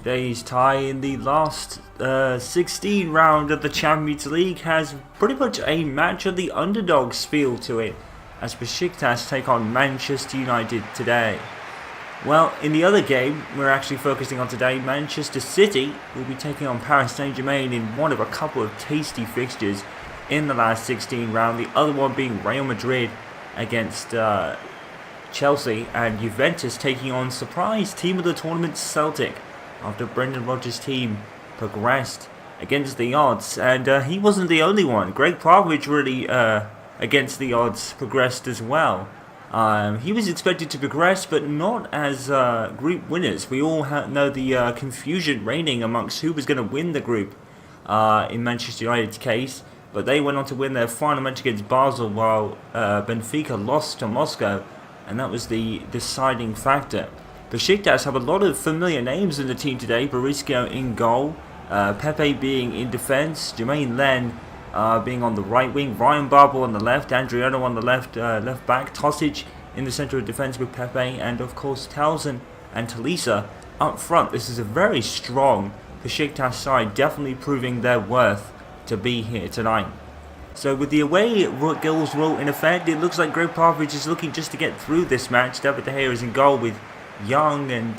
Today's tie in the last 16 round of the Champions League has pretty much a match of the underdogs feel to it, as Besiktas take on Manchester United today. Well, in the other game we're actually focusing on today, Manchester City will be taking on Paris Saint-Germain in one of a couple of tasty fixtures in the last 16 round, the other one being Real Madrid against Chelsea, and Juventus taking on surprise team of the tournament Celtic, after Brendan Rodgers' team progressed against the odds. And he wasn't the only one. Gregg Popovich really, against the odds, progressed as well. He was expected to progress, but not as group winners. We all know the confusion reigning amongst who was going to win the group in Manchester United's case. But they went on to win their final match against Basel, while Benfica lost to Moscow, and that was the deciding factor. Besiktas have a lot of familiar names in the team today. Barisco in goal, Pepe being in defence, Jermaine Len being on the right wing, Ryan Babel on the left, Adriano on the left back, Tosic in the centre of defence with Pepe, and of course Townsend and Talisa up front. This is a very strong Besiktas side, definitely proving their worth to be here tonight. So with the away goals rule in effect, it looks like Gregg Popovich is looking just to get through this match. David De Gea is in goal with Young and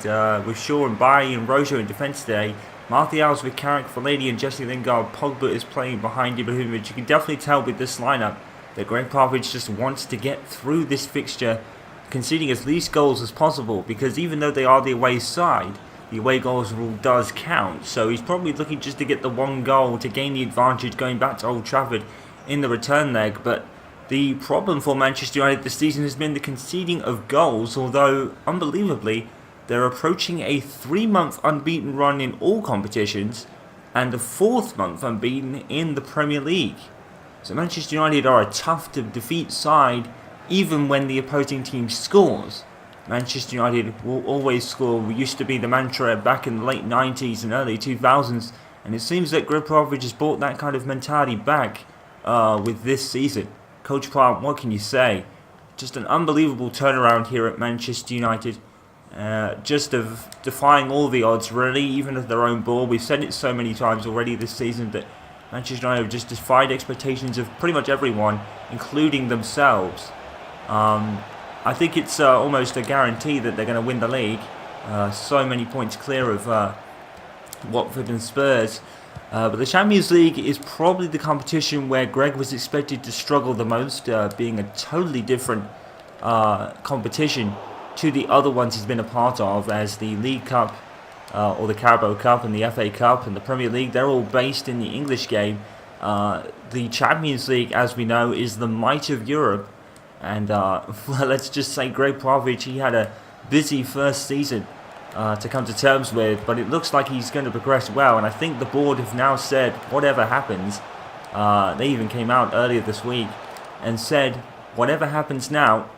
with Shaw and Bailly and Rojo in defence today. Martial's with Carrick, Fellaini and Jesse Lingard. Pogba is playing behind Ibrahimovic. You can definitely tell with this lineup that Gregg Popovich just wants to get through this fixture, conceding as least goals as possible, because even though they are the away side, the away goals rule does count. So he's probably looking just to get the one goal to gain the advantage going back to Old Trafford in the return leg. But the problem for Manchester United this season has been the conceding of goals, although unbelievably they're approaching a 3-month unbeaten run in all competitions and a 4th month unbeaten in the Premier League. So Manchester United are a tough to defeat side even when the opposing team scores. Manchester United will always score. We used to be the mantra back in the late 90s and early 2000s, and it seems that Gregg Popovich has brought that kind of mentality back with this season. Coach Plant, what can you say? Just an unbelievable turnaround here at Manchester United. Just of defying all the odds, really, even at their own ball. We've said it so many times already this season that Manchester United have just defied expectations of pretty much everyone, including themselves. I think it's almost a guarantee that they're going to win the league. So many points clear of Watford and Spurs. But the Champions League is probably the competition where Gregg was expected to struggle the most, being a totally different competition to the other ones he's been a part of, as the League Cup or the Carabao Cup and the FA Cup and the Premier League, they're all based in the English game. The Champions League, as we know, is the might of Europe, and well, let's just say Gregg Popovich, he had a busy first season to come to terms with, but it looks like he's going to progress well, and I think the board have now said whatever happens, they even came out earlier this week and said whatever happens now,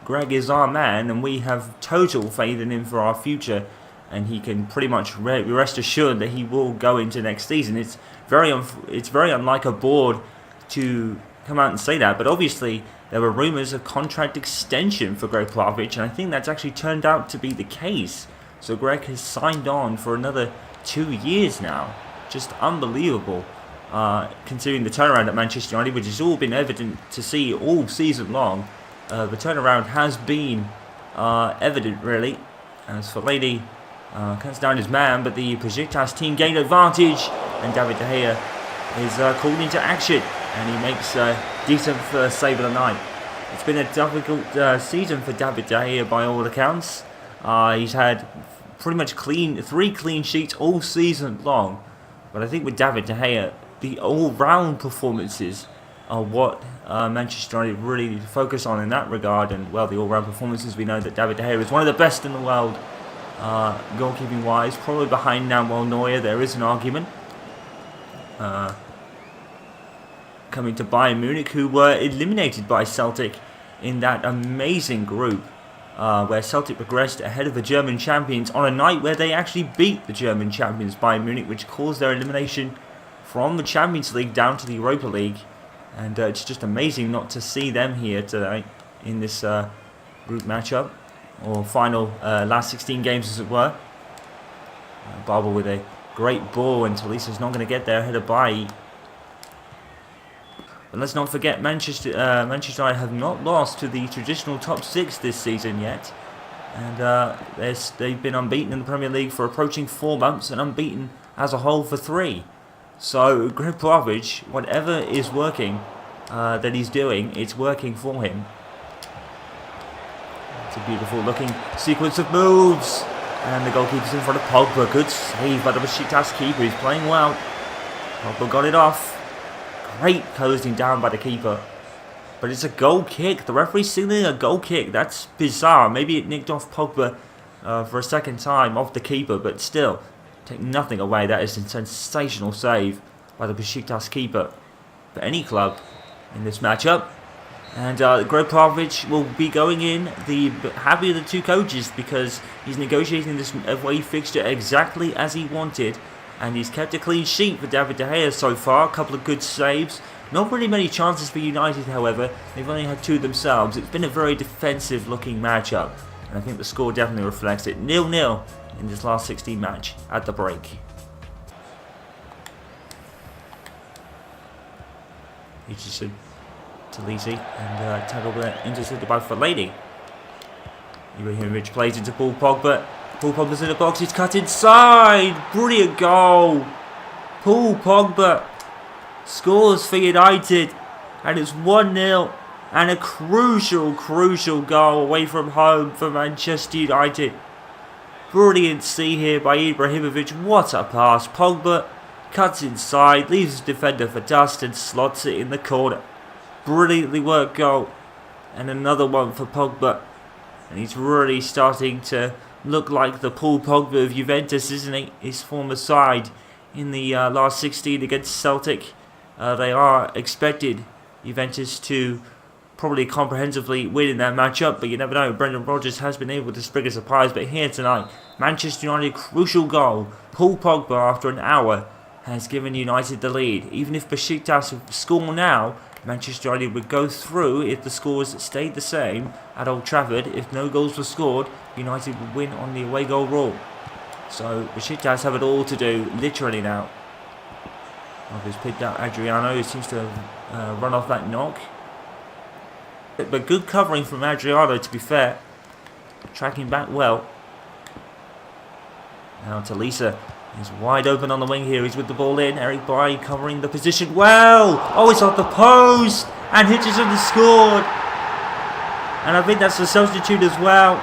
Gregg is our man and we have total faith in him for our future, and he can pretty much rest assured that he will go into next season. It's very unlike a board to come out and say that, but obviously there were rumours of contract extension for Gregg Popovich, and I think that's actually turned out to be the case. So Gregg has signed on for another 2 years now. Just unbelievable, considering the turnaround at Manchester United, which has all been evident to see all season long. The turnaround has been evident, really, as Fellaini cuts down his man, but the Besiktas team gained advantage, and David De Gea is called into action, and he makes a decent first save of the night. It's been a difficult season for David De Gea by all accounts. He's had pretty much 3 clean sheets all season long, but I think with David De Gea, the all-round performances are what Manchester United really need to focus on in that regard. And well, the all-round performances, we know that David De Gea is one of the best in the world, goalkeeping wise, probably behind Manuel Neuer. There is an argument. Coming to Bayern Munich, who were eliminated by Celtic in that amazing group, where Celtic progressed ahead of the German champions on a night where they actually beat the German champions Bayern Munich, which caused their elimination from the Champions League down to the Europa League. And it's just amazing not to see them here today in this group matchup, or final last 16 games as it were. Barber with a great ball, and Tolisa's not going to get there, headed by. But let's not forget, Manchester United have not lost to the traditional top 6 this season yet. And they've been unbeaten in the Premier League for approaching 4 months and unbeaten as a whole for 3. So Gregg Popovich, whatever is working that he's doing, it's working for him. It's a beautiful looking sequence of moves. And the goalkeeper's in front of Pogba. Good save by the Besiktas keeper. He's playing well. Pogba got it off. Great closing down by the keeper. But it's a goal kick. The referee's signaling a goal kick. That's bizarre. Maybe it nicked off Pogba for a second time off the keeper. But still, take nothing away. That is a sensational save by the Besiktas keeper for any club in this matchup. And Gregg Popovich will be going in the happy of the two coaches, because he's negotiating this away fixture exactly as he wanted. And he's kept a clean sheet for David De Gea so far. A couple of good saves. Not really many chances for United, however. They've only had 2 themselves. It's been a very defensive looking matchup. And I think the score definitely reflects it. 0-0 in this last 16 match at the break. Hitchison to Lisi, and tackled intercepted by Fellaini. Ibrahimovic plays into Paul Pogba. Paul Pogba's in the box, he's cut inside. Brilliant goal. Paul Pogba scores for United, and it's 1-0, and a crucial goal away from home for Manchester United. Brilliant see here by Ibrahimovic. What a pass. Pogba cuts inside, leaves his defender for dust, and slots it in the corner. Brilliantly worked goal, and another one for Pogba. And he's really starting to look like the Paul Pogba of Juventus, isn't he? His former side in the last 16 against Celtic. They are expected, Juventus, to probably comprehensively win in that matchup, but you never know. Brendan Rodgers has been able to spring a surprise, but here tonight, Manchester United, crucial goal. Paul Pogba, after an hour, has given United the lead. Even if Besiktas score now, Manchester United would go through if the scores stayed the same at Old Trafford. If no goals were scored, United would win on the away goal rule. So Besiktas have it all to do, literally now. He's picked out Adriano, who seems to have run off that knock. But good covering from Adriano, to be fair. Tracking back well. Now Tolisa is wide open on the wing here. He's with the ball in. Eric Bailly covering the position well. Oh, it's off the post. And Hitchison has scored. And I think that's a substitute as well.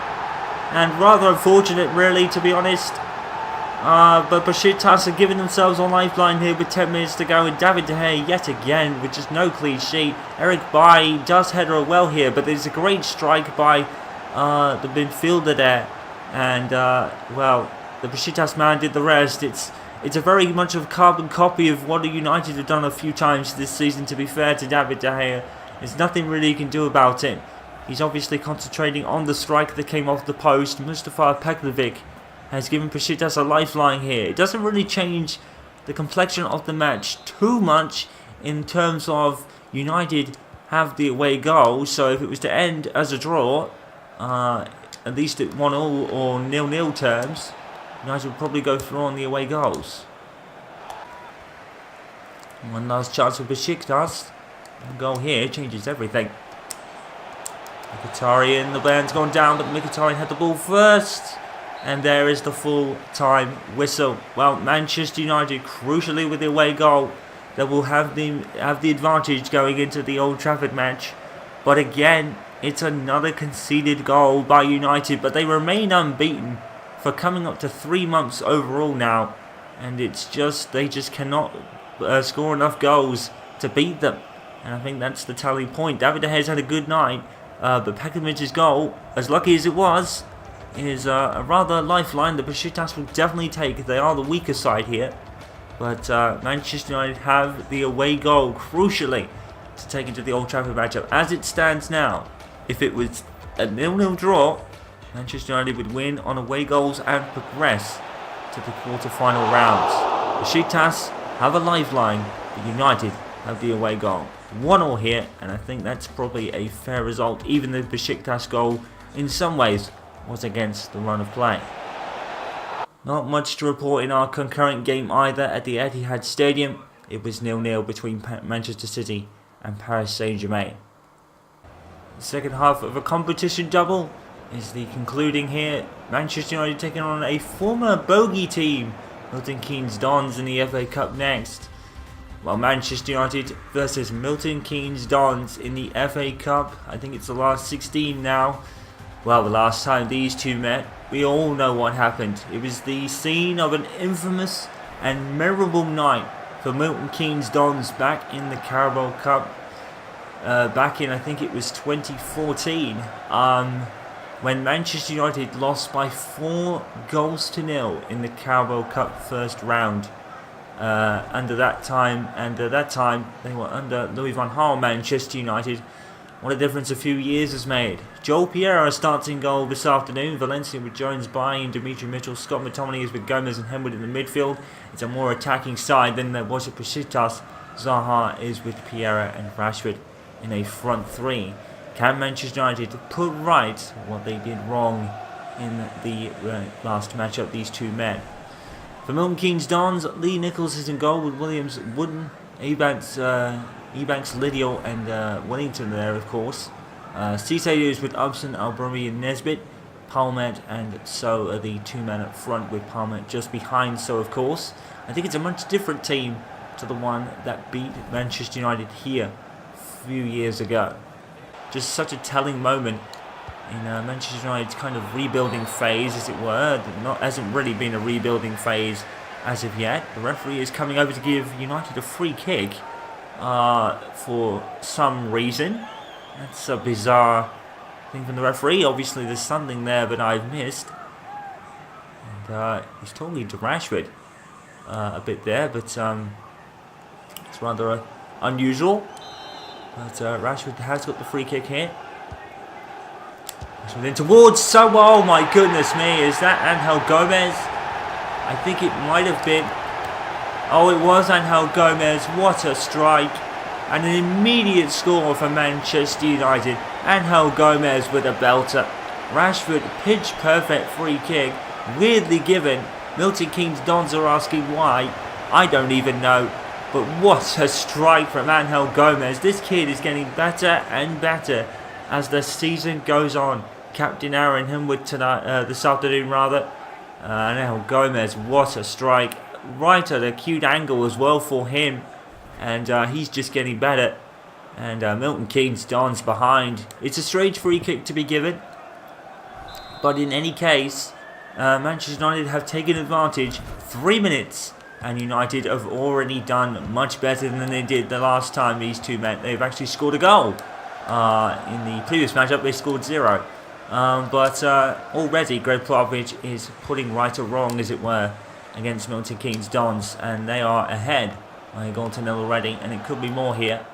And rather unfortunate, really, to be honest. But Besiktas are giving themselves a lifeline here with 10 minutes to go. And David De Gea yet again with just no clean sheet. Eric Bailly does header it well here. But there's a great strike by the midfielder there. And, well, the Besiktas man did the rest. It's a very much of a carbon copy of what United have done a few times this season, to be fair to David De Gea. There's nothing really he can do about it. He's obviously concentrating on the strike that came off the post. Mustafa Pekovic has given Besiktas a lifeline here. It doesn't really change the complexion of the match too much in terms of United have the away goal. So if it was to end as a draw, at least at 1-1 or 0-0 terms, United would probably go through on the away goals. One last chance for Besiktas. The goal here changes everything. Mkhitaryan, the band's gone down, but Mkhitaryan had the ball first. And there is the full-time whistle. Well, Manchester United, crucially with the away goal, that will have the advantage going into the Old Trafford match. But again, it's another conceded goal by United, but they remain unbeaten for coming up to 3 months overall now. And it's just, they just cannot score enough goals to beat them. And I think that's the telling point. David De Gea's had a good night, but Pekovic's goal, as lucky as it was, is a rather lifeline that Besiktas will definitely take. They are the weaker side here. But Manchester United have the away goal, crucially, to take into the Old Trafford matchup. As it stands now, if it was a 0-0 draw, Manchester United would win on away goals and progress to the quarter-final rounds. Besiktas have a lifeline, but United have the away goal. 1-1 here, and I think that's probably a fair result. Even the Besiktas goal, in some ways, was against the run of play. Not much to report in our concurrent game either at the Etihad Stadium. It was 0-0 between Manchester City and Paris Saint-Germain. The second half of a competition double is the concluding here. Manchester United taking on a former bogey team, Milton Keynes Dons, in the FA Cup next. Well, Manchester United versus Milton Keynes Dons in the FA Cup. I think it's the last 16 now. Well, the last time these two met, we all know what happened. It was the scene of an infamous and memorable night for Milton Keynes Dons back in the Carabao Cup. Back in, I think it was 2014, when Manchester United lost by 4-0 in the Carabao Cup first round. Under that time they were under Louis van Gaal. Manchester United. What a difference a few years has made. Joel Piera starts in goal this afternoon. Valencia with Jones, Bailly, Dimitri Mitchell. Scott McTominay is with Gomez and Henwood in the midfield. It's a more attacking side than there was at Besiktas. Zaha is with Piera and Rashford in a front three. Can Manchester United put right what they did wrong in the last matchup these two met? For Milton Keynes Dons, Lee Nichols is in goal with Williams, Wooden, Ebanks, Lidial and Wellington there, of course. Cisse is with Upson, Albrumi and Nesbitt. Palmet and So are the two men up front, with Palmet just behind So, of course. I think it's a much different team to the one that beat Manchester United here a few years ago. Just such a telling moment in Manchester United's kind of rebuilding phase, as it were. Hasn't really been a rebuilding phase as of yet. The referee is coming over to give United a free kick for some reason. That's a bizarre thing from the referee. Obviously there's something there that I've missed. And he's talking to Rashford a bit there, but it's rather unusual. But Rashford has got the free kick here. Rashford in towards So. Oh my goodness me, is that Angel Gomez? I think it might have been. Oh, it was Angel Gomez. What a strike. And an immediate score for Manchester United. Angel Gomez with a belter. Rashford, pitch perfect free kick. Weirdly given. Milton Keynes Dons are asking why. I don't even know. But what a strike from Angel Gomez. This kid is getting better and better as the season goes on. Captain Aaron Henwood tonight, this afternoon rather. Angel Gomez, what a strike. Right at a acute angle as well for him. And he's just getting better. And Milton Keynes Dons behind. It's a strange free kick to be given. But in any case, Manchester United have taken advantage. 3 minutes. And United have already done much better than they did the last time these two met. They've actually scored a goal. In the previous matchup, they scored 0. But already Gregg Popovich is putting right or wrong, as it were, against Milton Keynes Dons. And they are ahead by a goal to nil already. And it could be more here.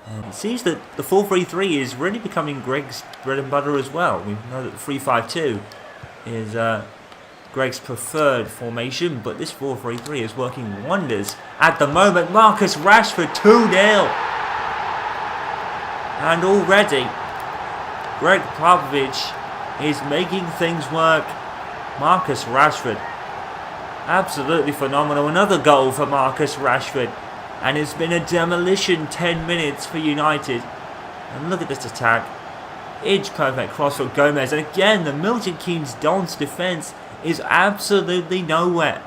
And it seems that the 4-3-3 is really becoming Gregg's bread and butter as well. We know that the 3-5-2 is Gregg's preferred formation, but this 4-3-3 is working wonders at the moment. Marcus Rashford 2-0. And already Gregg Popovich is making things work. Marcus Rashford, absolutely phenomenal. Another goal for Marcus Rashford. And it's been a demolition 10 minutes for United. And look at this attack. Edge perfect cross for Gomez. And again, the Milton Keynes Dons defence is absolutely nowhere.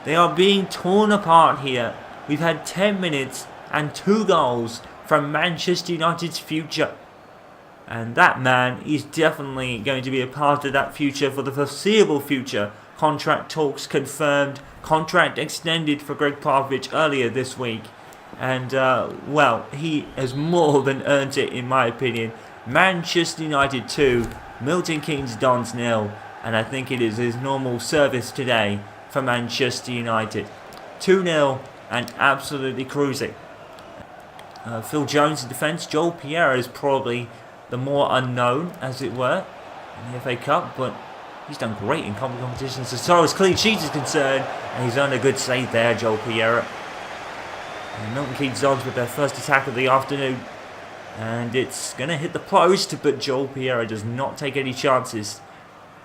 They are being torn apart here. We've had 10 minutes and 2 goals from Manchester United's future. And that man is definitely going to be a part of that future for the foreseeable future. Contract talks confirmed. Contract extended for Gregg Popovich earlier this week. And, well, he has more than earned it, in my opinion. Manchester United 2, Milton Keynes Dons 0. And I think it is his normal service today for Manchester United. 2-0 and absolutely cruising. Phil Jones in defence. Joel Piera is probably the more unknown, as it were, in the FA Cup. But he's done great in competitions as far as clean sheets is concerned. And he's done a good save there, Joel Piera. And Milton Keynes Dons with their first attack of the afternoon. And it's going to hit the post, but Joel Piera does not take any chances.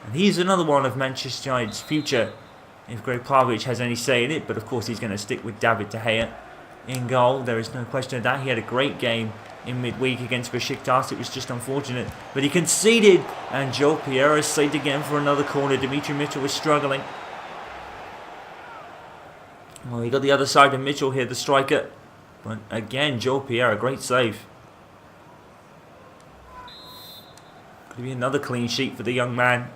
And he's another one of Manchester United's future if Gregg Popovich has any say in it, but of course he's going to stick with David De Gea in goal. There is no question of that. He had a great game in midweek against Besiktas. It was just unfortunate, but he conceded, and Joel Pierre saved again for another corner. Dimitri Mitchell was struggling. Well, he got the other side of Mitchell here, the striker, but again, Joel Pierre, a great save. Could be another clean sheet for the young man.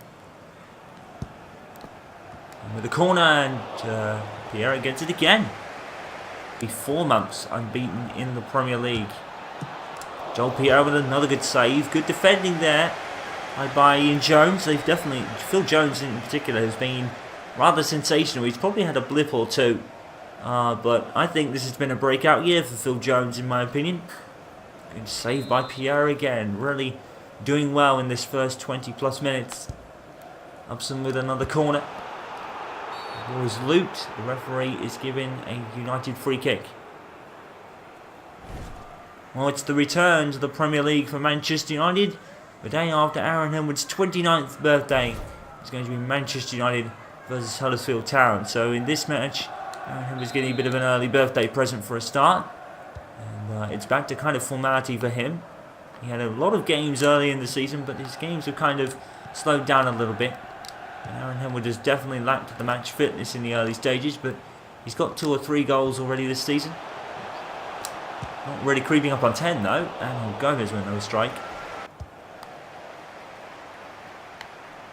And with the corner, and Pierre gets it again. Be 4 months unbeaten in the Premier League. Joel Pierre with another good save. Good defending there by Ian Jones. They've definitely, Phil Jones in particular, has been rather sensational. He's probably had a blip or two. But I think this has been a breakout year for Phil Jones, in my opinion. Good save by Pierre again. Really doing well in this first 20 plus minutes. Upson with another corner. The ball is looped. The referee is giving a United free kick. Well, it's the return to the Premier League for Manchester United. The day after Aaron Henwood's 29th birthday, it's going to be Manchester United versus Huddersfield Town. So in this match, Aaron Henwood's getting a bit of an early birthday present for a start. And it's back to kind of formality for him. He had a lot of games early in the season, but his games have kind of slowed down a little bit. And Aaron Henwood has definitely lacked the match fitness in the early stages, but he's got 2 or 3 goals already this season. Not really creeping up on 10 though. And Gomez with another strike.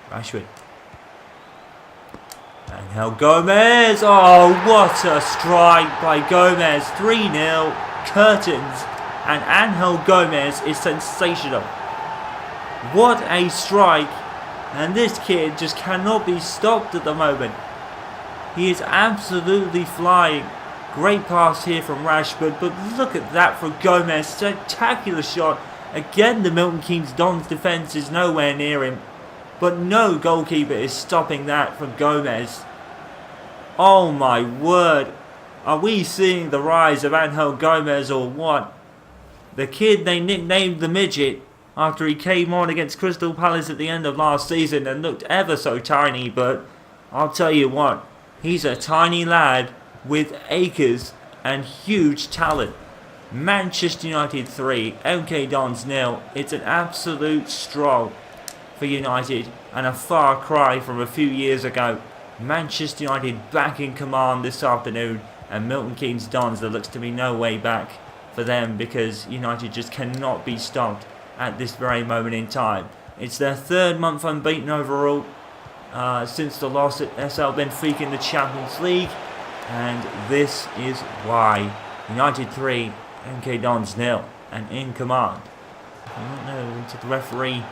Rashford. Angel Gomez. Oh, what a strike by Gomez. 3-0. Curtains. And Angel Gomez is sensational. What a strike. And this kid just cannot be stopped at the moment. He is absolutely flying. Great pass here from Rashford, but look at that for Gomez. Spectacular shot. Again, the Milton Keynes Dons defence is nowhere near him. But no goalkeeper is stopping that from Gomez. Oh my word. Are we seeing the rise of Angel Gomez or what? The kid they nicknamed the Midget after he came on against Crystal Palace at the end of last season and looked ever so tiny, but I'll tell you what, he's a tiny lad with acres and huge talent. Manchester United 3, MK Dons 0. It's an absolute stroll for United and a far cry from a few years ago. Manchester United back in command this afternoon, and Milton Keynes Dons, there looks to be no way back for them because United just cannot be stopped at this very moment in time. It's their 3rd month unbeaten overall since the loss at SL Benfica in the Champions League. And this is why. United 3, MK Dons 0, and in command. I don't know until the referee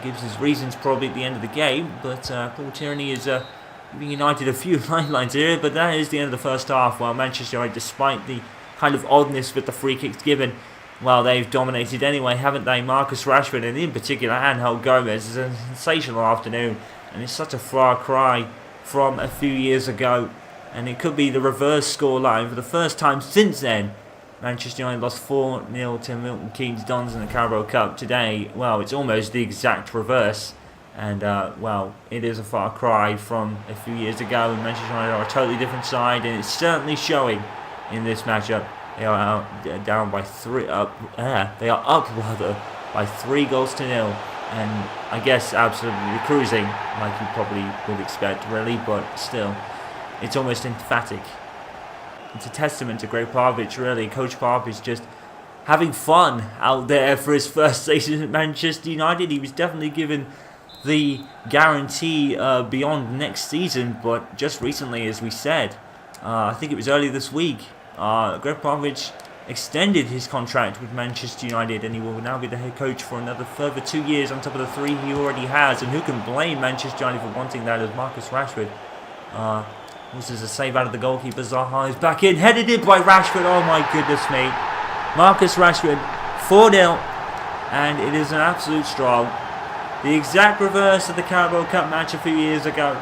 gives his reasons probably at the end of the game, but Paul Tierney is giving United a few lifelines here, but that is the end of the first half, while Manchester United, despite the kind of oddness with the free kicks given, well, they've dominated anyway, haven't they? Marcus Rashford, and in particular Angel Gomez, is a sensational afternoon, and it's such a far cry from a few years ago. And it could be the reverse scoreline for the first time since then. Manchester United lost 4-0 to Milton Keynes Dons in the Carabao Cup. Today, well, it's almost the exact reverse. And, well, it is a far cry from a few years ago. And Manchester United are a totally different side. And it's certainly showing in this matchup. They are down by 3. They are up, rather, by 3 goals to 0. And I guess absolutely cruising, like you probably would expect, really. But still, it's almost emphatic. It's a testament to Gregg Popovich, really. Coach Popovich just having fun out there for his first season at Manchester United. He was definitely given the guarantee beyond next season, but just recently, as we said, I think it was early this week, Gregg Popovich extended his contract with Manchester United, and he will now be the head coach for another further 2 years on top of the 3 he already has. And who can blame Manchester United for wanting that as Marcus Rashford? This is a save out of the goalkeeper. Zaha is back in, headed in by Rashford. Oh my goodness me. Marcus Rashford, 4-0, and it is an absolute stroll. The exact reverse of the Carabao Cup match a few years ago.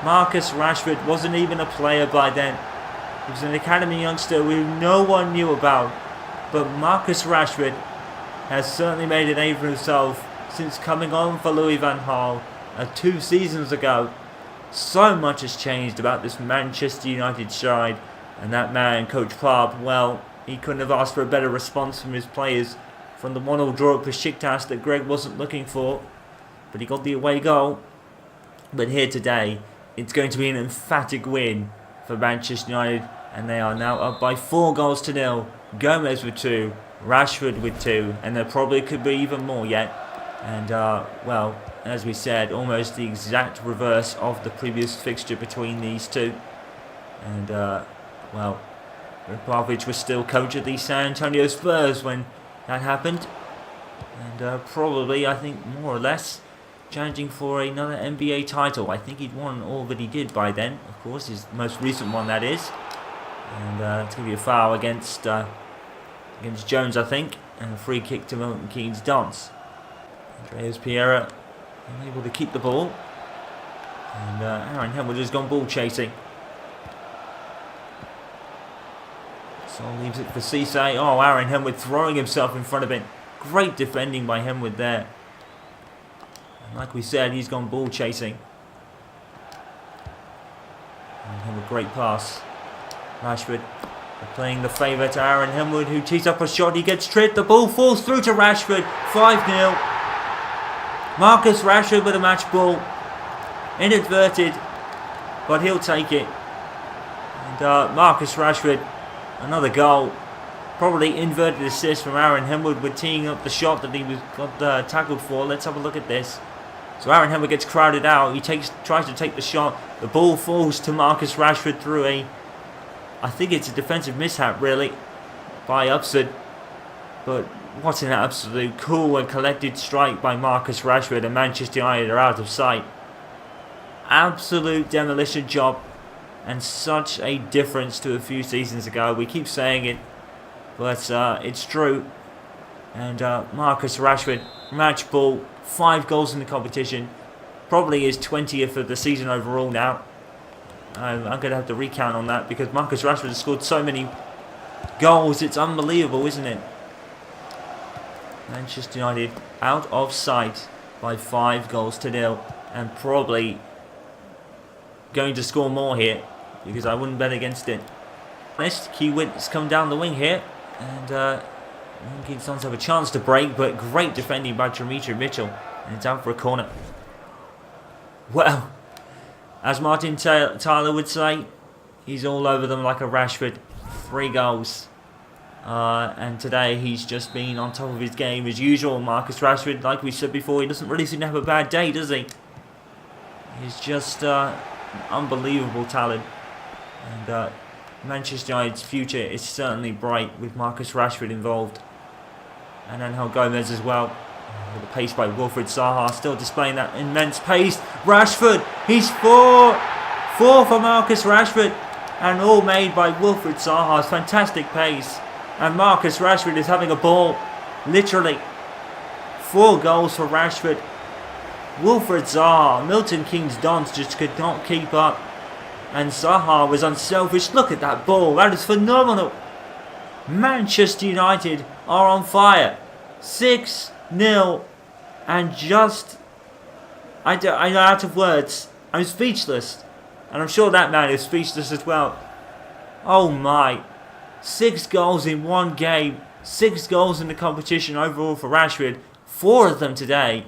Marcus Rashford wasn't even a player by then. He was an academy youngster who no one knew about. But Marcus Rashford has certainly made a name for himself since coming on for Louis van Gaal 2 seasons ago. So much has changed about this Manchester United side, and that man, Coach Pop, well, he couldn't have asked for a better response from his players from the 1-1 draw at Besiktas that Gregg wasn't looking for, but he got the away goal. But here today, it's going to be an emphatic win for Manchester United, and they are now up by 4-0. Gomez with 2, Rashford with 2, and there probably could be even more yet. And well, as we said, almost the exact reverse of the previous fixture between these two. And well, Gregg Popovich was still coach of the San Antonio Spurs when that happened, and probably, I think, more or less challenging for another NBA title. I think he'd won all that he did by then, of course, his most recent one, that is. And it's going to be a foul against Jones, I think, and a free kick to Milton Keynes dance. Andreas Pereira unable to keep the ball, and Aaron Henwood has gone ball chasing. So leaves it for Cisse. Oh, Aaron Henwood throwing himself in front of it. Great defending by Henwood there. And like we said, he's gone ball chasing. And Henwood, great pass. Rashford playing the favour to Aaron Henwood, who tees up a shot. He gets tripped. The ball falls through to Rashford. 5-0. Marcus Rashford with a match ball. Inadverted, but he'll take it. And Marcus Rashford, another goal. Probably inverted assist from Aaron Henwood with teeing up the shot that he got tackled for. Let's have a look at this. So Aaron Henwood gets crowded out. He tries to take the shot. The ball falls to Marcus Rashford through I think it's a defensive mishap, really, by Upson. But what an absolute cool and collected strike by Marcus Rashford, and Manchester United are out of sight. Absolute demolition job, and such a difference to a few seasons ago. We keep saying it, but it's true. And Marcus Rashford, match ball, 5 goals in the competition, probably his 20th of the season overall now. I'm going to have to recount on that, because Marcus Rashford has scored so many goals. It's unbelievable, isn't it? Manchester United out of sight by 5-0, and probably going to score more here, because I wouldn't bet against it. Next, Keynes come down the wing here, and Keynes doesn't have a chance to break, but great defending by Dimitri Mitchell, and it's out for a corner. Well, as Martin Tyler would say, he's all over them like a Rashford. 3 goals. And today he's just been on top of his game as usual. Marcus Rashford, like we said before, he doesn't really seem to have a bad day, does he? He's just unbelievable talent. And Manchester United's future is certainly bright with Marcus Rashford involved. And Angel Gomez as well. With the pace by Wilfried Zaha, still displaying that immense pace. Rashford, he's 4 for Marcus Rashford. And all made by Wilfried Zaha's fantastic pace. And Marcus Rashford is having a ball. Literally. 4 goals for Rashford. Wilfried Zaha, Milton Keynes dance just could not keep up. And Zaha was unselfish. Look at that ball. That is phenomenal. Manchester United are on fire. 6-0. And just... I'm out of words. I'm speechless. And I'm sure that man is speechless as well. Oh my. 6 goals in one game. 6 goals in the competition overall for Rashford. 4 of them today.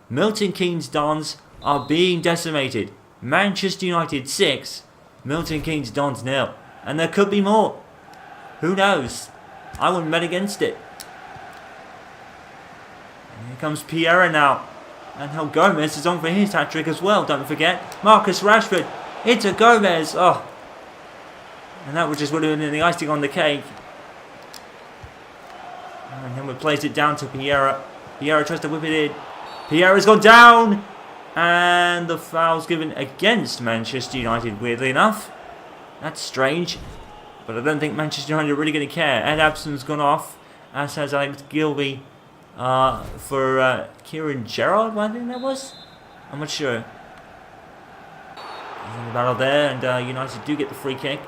Milton Keynes Dons are being decimated. Manchester United 6. Milton Keynes Dons 0. And there could be more. Who knows? I wouldn't bet against it. And here comes Pereira now. And Angel Gomez is on for his hat-trick as well, don't forget. Marcus Rashford into Gomez. Oh. And that would have been the icing on the cake. And then we plays it down to Pereira. Pereira tries to whip it in. Pereira's gone down. And the foul's given against Manchester United, weirdly enough. That's strange. But I don't think Manchester United are really going to care. Ed Abson's gone off, as has Alex Gilby for Kieran Gerrard, I think that was. I'm not sure. There's a battle there, and United do get the free kick.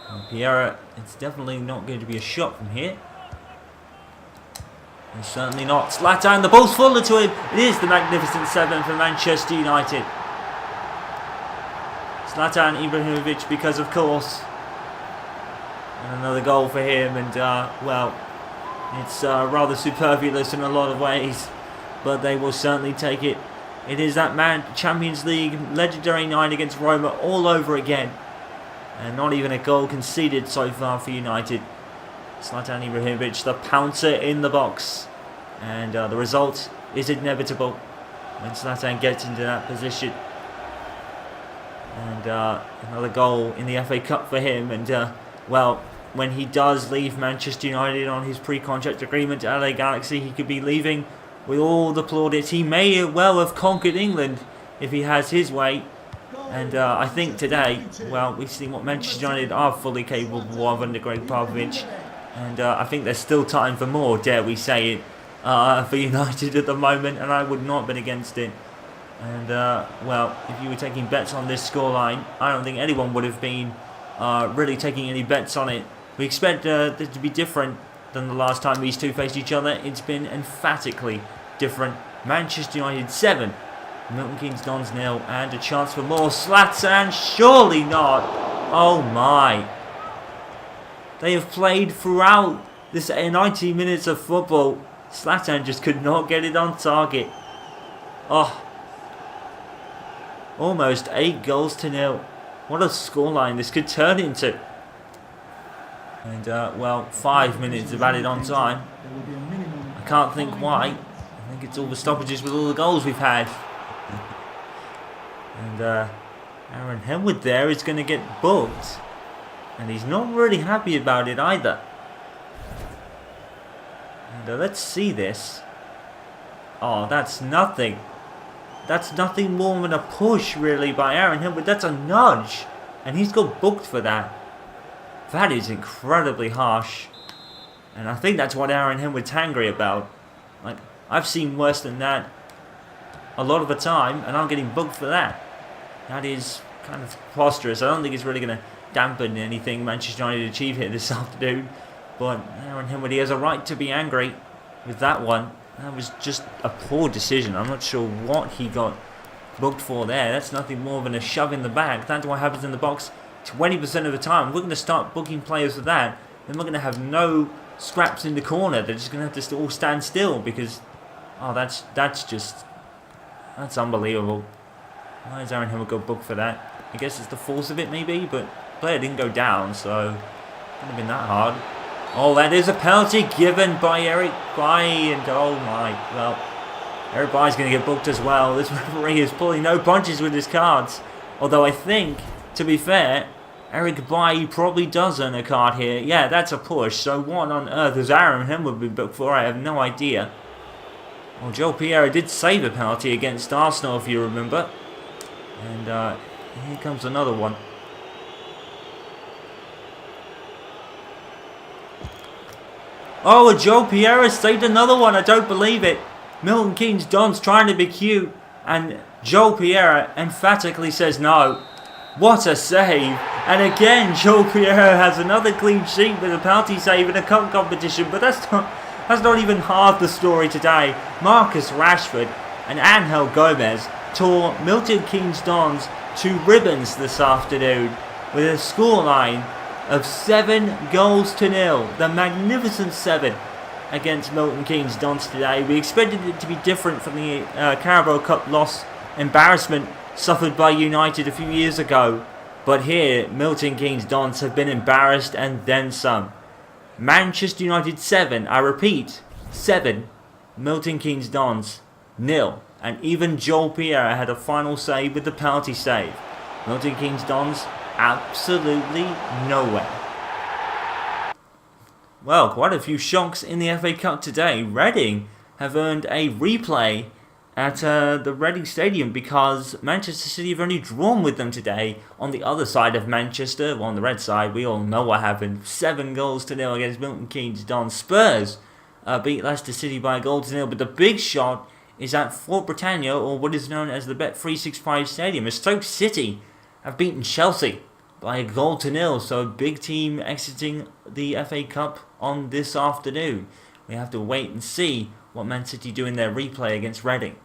And Pereira, it's definitely not going to be a shot from here. And certainly not. Zlatan, the ball's fallen to him. It is the magnificent 7 for Manchester United. Zlatan Ibrahimovic, because of course. And another goal for him, and well, it's rather superfluous in a lot of ways, but they will certainly take it. It is that Champions League legendary night against Roma all over again, and not even a goal conceded so far for United. Zlatan Ibrahimovic, the pouncer in the box, and the result is inevitable when Zlatan gets into that position. And another goal in the FA Cup for him, and well, when he does leave Manchester United on his pre-contract agreement to LA Galaxy, he could be leaving with all the plaudits. He may well have conquered England if he has his way. And I think today, well, we've seen what Manchester United are fully capable of under Gregg Popovich. And I think there's still time for more, dare we say it, for United at the moment. And I would not have been against it. And, well, if you were taking bets on this scoreline, I don't think anyone would have been really taking any bets on it. We expect it to be different than the last time these two faced each other. It's been emphatically different. Manchester United 7, Milton Keynes Dons 0, and a chance for more. Zlatan, surely not. Oh my. They have played throughout this 90 minutes of football. Zlatan just could not get it on target. Oh. Almost 8 goals to 0. What a scoreline this could turn into. And, well, 5 minutes of added on time. I can't think why. I think it's all the stoppages with all the goals we've had. And, Aaron Henwood there is going to get booked. And he's not really happy about it either. And, let's see this. Oh, that's nothing. That's nothing more than a push, really, by Aaron Henwood. That's a nudge. And he's got booked for that. That is incredibly harsh. And I think that's what Aaron Henwood's angry about. Like, I've seen worse than that a lot of the time, and I'm getting booked for that. That is kind of preposterous. I don't think it's really going to dampen anything Manchester United achieve here this afternoon. But Aaron Henwood, he has a right to be angry with that one. That was just a poor decision. I'm not sure what he got booked for there. That's nothing more than a shove in the back. That's what happens in the box 20% of the time. We're going to start booking players for that. Then we're going to have no scraps in the corner. They're just going to have to all stand still because, oh, that's unbelievable. Why is Aaron Henwood got booked for that? I guess it's the force of it maybe, but the player didn't go down, so it couldn't have been that hard. Oh, that is a penalty given by Eric Bailly, and oh my, well, Eric Bailly's going to get booked as well. This referee is pulling no punches with his cards. Although I think, to be fair, Eric Bailly probably does earn a card here. Yeah, that's a push. So what on earth has Aaron Henwood been booked for? I have no idea. Well, Joel Pierre did save a penalty against Arsenal, if you remember. And here comes another one. Oh, Joel Pierre has saved another one. I don't believe it. Milton Keynes Dons trying to be cute, and Joel Pierre emphatically says no. What a save. And again, Joel Pierre has another clean sheet with a penalty save in a cup competition, but that's not even half the story today. Marcus Rashford and Angel Gomez tore Milton Keynes Dons to ribbons this afternoon with a scoreline of 7-0. The magnificent 7 against Milton Keynes Dons today. We expected it to be different from the Carabao Cup loss embarrassment suffered by United a few years ago. But here, Milton Keynes Dons have been embarrassed and then some. Manchester United 7, I repeat, 7. Milton Keynes Dons 0. And even Joel Pierre had a final save with the penalty save. Milton Keynes Dons absolutely nowhere. Well, quite a few shocks in the FA Cup today. Reading have earned a replay at the Reading Stadium because Manchester City have only drawn with them today. On the other side of Manchester, well, on the red side, we all know what happened. 7-0 against Milton Keynes Dons. Spurs beat Leicester City by 1-0, but the big shot is at Fort Britannia, or what is known as the Bet365 Stadium, as Stoke City have beaten Chelsea by 1-0, so a big team exiting the FA Cup on this afternoon. We have to wait and see what Man City do in their replay against Reading.